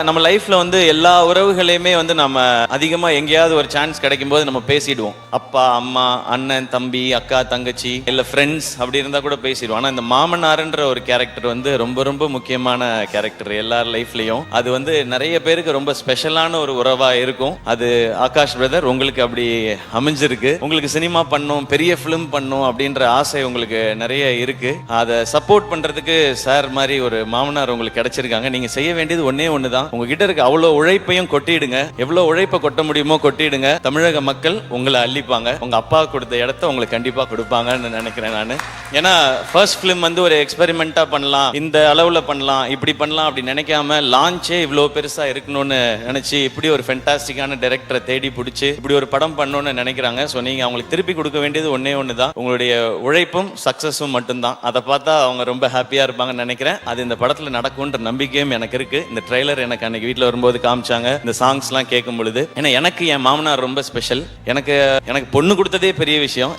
நம்ம லைஃப்ல வந்து எல்லா உறவுகளையுமே வந்து நம்ம அதிகமா எங்கேயாவது ஒரு சான்ஸ் கிடைக்கும் போது நம்ம பேசிடுவோம். அப்பா அம்மா அண்ணன் தம்பி அக்கா தங்கச்சி இல்ல ஃப்ரெண்ட்ஸ் அப்படி இருந்தா கூட பேசிடுவோம். ஆனா இந்த மாமனார்ன்ற ஒரு கேரக்டர் வந்து ரொம்ப ரொம்ப முக்கியமான கேரக்டர் எல்லார் லைஃப்லயும். அது வந்து நிறைய பேருக்கு ரொம்ப ஸ்பெஷலான ஒரு உறவா இருக்கும். அது ஆகாஷ் பிரதர் உங்களுக்கு அப்படி அமைஞ்சிருக்கு. உங்களுக்கு சினிமா பண்ணும், பெரிய ஃபிலிம் பண்ணும் அப்படின்ற ஆசை உங்களுக்கு நிறைய இருக்கு. அதை சப்போர்ட் பண்றதுக்கு சார் மாதிரி ஒரு மாமனார் உங்களுக்கு கிடைச்சிருக்காங்க. நீங்க செய்ய வேண்டியது ஒன்னே ஒண்ணுதான். உங்ககிட்ட இருக்க அவ்வளவு உழைப்பையும் கொட்டிடுங்க. எவ்வளவு உழைப்பை கொட்ட முடியுமோ கொட்டிடுங்க. தமிழக மக்கள் உங்களை அள்ளிப்பாங்க. உங்க அப்பா கொடுத்த இடத்த உங்களுக்கு கண்டிப்பா கொடுப்பாங்கன்னு நினைக்கிறேன் நான். ஏன்னா ஃபர்ஸ்ட் ஃபிலிம் வந்து ஒரு எக்ஸ்பெரிமெண்டா பண்ணலாம், இந்த அளவுல பண்ணலாம், இப்படி பண்ணலாம் அப்படி நினைக்காம லான்ச்சே இவ்வளவு பெருசா இருக்கணும்னு நினைச்சு இப்படி ஒரு ஃபென்டாஸ்டிக்கான டைரக்டரை தேடி பிடிச்சி இப்படி ஒரு படம் பண்ணணும்னு நினைக்கிறாங்க. ஸோ நீங்க அவங்களுக்கு திருப்பி கொடுக்க வேண்டியது ஒன்னே ஒண்ணுதான், உங்களுடைய உழைப்பும் சக்சஸும் மட்டும்தான். அதை பார்த்தா அவங்க ரொம்ப ஹாப்பியா இருப்பாங்கன்னு நினைக்கிறேன். அது இந்த படத்துல நடக்கும்ன்ற நம்பிக்கையும் எனக்கு இருக்கு. இந்த ட்ரெய்லர் எனக்கு அன்னைக்கு வீட்டில் வரும்போது காமிச்சாங்க. இந்த சாங்ஸ் எல்லாம் கேட்கும் பொழுது ஏன்னா எனக்கு என் மாமனார் ரொம்ப ஸ்பெஷல். எனக்கு பொண்ணு கொடுத்ததே பெரிய விஷயம்.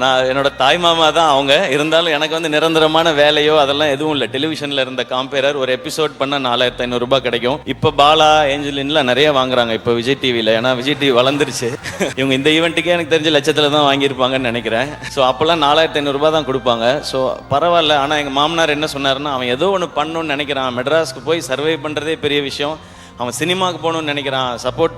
நான் என்னோட தாய் மாமா தான் அவங்க. இருந்தாலும் எனக்கு வந்து நிரந்தரமான வேலையோ அதெல்லாம் எதுவும் இல்லை. டெலிவிஷன்ல இருந்த காம்பேரர் ஒரு எபிசோட் பண்ண 4500 ரூபாய் கிடைக்கும். இப்ப பாலா ஏஞ்சலின்லாம் நிறைய வாங்குறாங்க இப்ப விஜய் டிவில. ஏன்னா விஜய் டிவி வளர்ந்துருச்சு. இவங்க இந்த ஈவெண்ட்டுக்கே எனக்கு தெரிஞ்ச லட்சத்துல தான் வாங்கியிருப்பாங்கன்னு நினைக்கிறேன். ஸோ அப்பெல்லாம் 4500 ரூபாய் தான் கொடுப்பாங்க. ஸோ பரவாயில்ல. ஆனா எங்க மாமனார் என்ன சொன்னாருன்னா, அவன் ஏதோ ஒன்று பண்ணணும்னு நினைக்கிறான், மெட்ராஸ்க்கு போய் சர்வே பண்றதே பெரிய விஷயம், அவன் சினிமாவுக்கு போகணும்னு நினைக்கிறான், சப்போர்ட்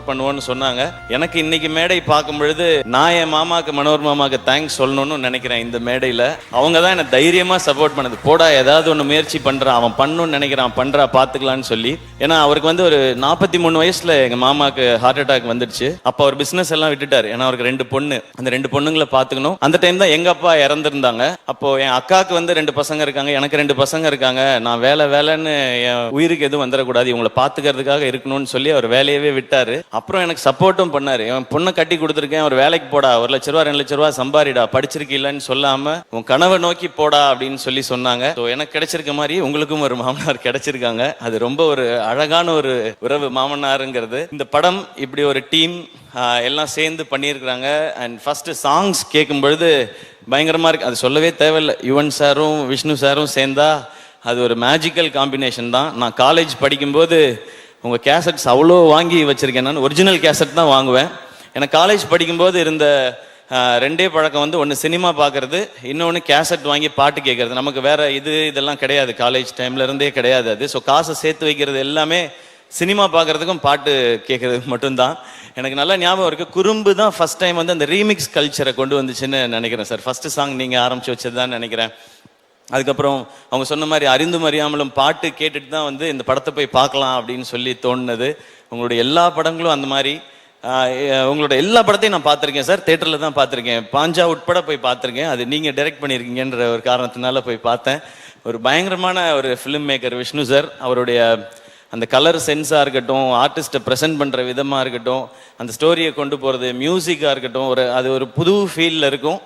பண்ணுவோம்னு சொன்னாங்க. எனக்கு இன்னைக்கு மேடை பார்க்கும் பொழுது நான் என் மாமாக்கு, மனோர் மாமாக்கு தேங்க்ஸ் சொல்லணும்னு நினைக்கிறேன். இந்த மேடையில் அவங்க தான் என்ன தைரியமா சப்போர்ட் பண்ணது. போடா ஏதாவது ஒன்று முயற்சி பண்றான், அவன் பண்ணணும்னு நினைக்கிறான், பண்றா பார்த்துக்கலான்னு சொல்லி. ஏன்னா அவருக்கு வந்து ஒரு 43 வயசுல எங்க மாமாக்கு ஹார்ட் அட்டாக் வந்துடுச்சு. அப்போ அவர் பிசினஸ் எல்லாம் விட்டுட்டாரு. ஏன்னா அவருக்கு 2 பொண்ணு, அந்த 2 பொண்ணுங்களை பார்த்துக்கணும். அந்த டைம் தான் எங்க அப்பா இறந்துருந்தாங்க. அப்போ என் அக்காவுக்கு வந்து 2 பசங்க இருக்காங்க, எனக்கு 2 பசங்க இருக்காங்க. நான் வேலைன்னு என் உயிருக்கு எதுவும் வந்துடக்கூடாது, இவங்களை பார்த்துக்கிறதுக்காக இருக்கணும்னு சொல்லி அவர் வேலையவே விட்டாரு. அப்புறம் எனக்கு சப்போர்ட்டும் பண்ணாரு. என் பொண்ணை கட்டி கொடுத்துருக்கேன், ஒரு வேலைக்கு போடா, 1 லட்ச ரூபா 2 லட்ச ரூபா சம்பாரிடா, படிச்சிருக்கீங்கன்னு சொல்லாம உன் கனவை நோக்கி போடா அப்படின்னு சொல்லி சொன்னாங்க. எனக்கு கிடைச்சிருக்க மாதிரி உங்களுக்கும் ஒரு மாமனார் கிடைச்சிருக்காங்க. அது ரொம்ப ஒரு அழகான ஒரு உறவு மாமனாருங்கிறது. இந்த படம் இப்படி ஒரு டீம் எல்லாம் சேர்ந்து பண்ணியிருக்கிறாங்க. அண்ட் ஃபர்ஸ்ட் சாங்ஸ் கேட்கும் பொழுது பயங்கரமா இருக்கு. அது சொல்லவே தேவையில்லை. யுவன் சாரும் விஷ்ணு சாரும் சேர்ந்தா அது ஒரு மேஜிக்கல் காம்பினேஷன் தான். நான் காலேஜ் படிக்கும்போது உங்கள் கேசட்ஸ் அவ்வளோ வாங்கி வச்சுருக்கேன். நான் ஒரிஜினல் கேசட் தான் வாங்குவேன். எனக்கு காலேஜ் படிக்கும்போது இருந்த 2 பழக்கம் வந்து, ஒன்று சினிமா பார்க்கறது, இன்னொன்று கேசட் வாங்கி பாட்டு கேட்கறது. நமக்கு வேற இதெல்லாம் கிடையாது, காலேஜ் டைம்ல இருந்தே கிடையாது அது. ஸோ காசை சேர்த்து வைக்கிறது எல்லாமே சினிமா பார்க்கறதுக்கும் பாட்டு கேட்கறதுக்கு மட்டும்தான். எனக்கு நல்லா ஞாபகம் இருக்கு. குறும்பு தான் ஃபர்ஸ்ட் டைம் வந்து அந்த ரீமிக்ஸ் கல்ச்சரை கொண்டு வந்துச்சுன்னு நினைக்கிறேன் சார். ஃபர்ஸ்ட் சாங் நீங்கள் ஆரம்பிச்சு வச்சது தான் நினைக்கிறேன். அதுக்கப்புறம் அவங்க சொன்ன மாதிரி அறிந்தும் அறியாமலும் பாட்டு கேட்டுட்டு தான் வந்து இந்த படத்தை போய் பார்க்கலாம் அப்படின்னு சொல்லி தோணுனது. உங்களுடைய எல்லா படங்களும் அந்த மாதிரி. உங்களோட எல்லா படத்தையும் நான் பார்த்துருக்கேன் சார். தேட்டரில் தான் பார்த்துருக்கேன். பாஞ்சா உட்பட போய் பார்த்துருக்கேன். அது நீங்கள் டைரக்ட் பண்ணியிருக்கீங்கன்ற ஒரு காரணத்தினால போய் பார்த்தேன். ஒரு பயங்கரமான ஒரு ஃபிலிம் மேக்கர் விஷ்ணு சார். அவருடைய அந்த கலர் சென்ஸாக இருக்கட்டும், ஆர்டிஸ்ட்டை ப்ரெசென்ட் பண்ணுற விதமாக இருக்கட்டும், அந்த ஸ்டோரியை கொண்டு போகிறது, மியூசிக்காக இருக்கட்டும், அது ஒரு புது ஃபீலில் இருக்கும்.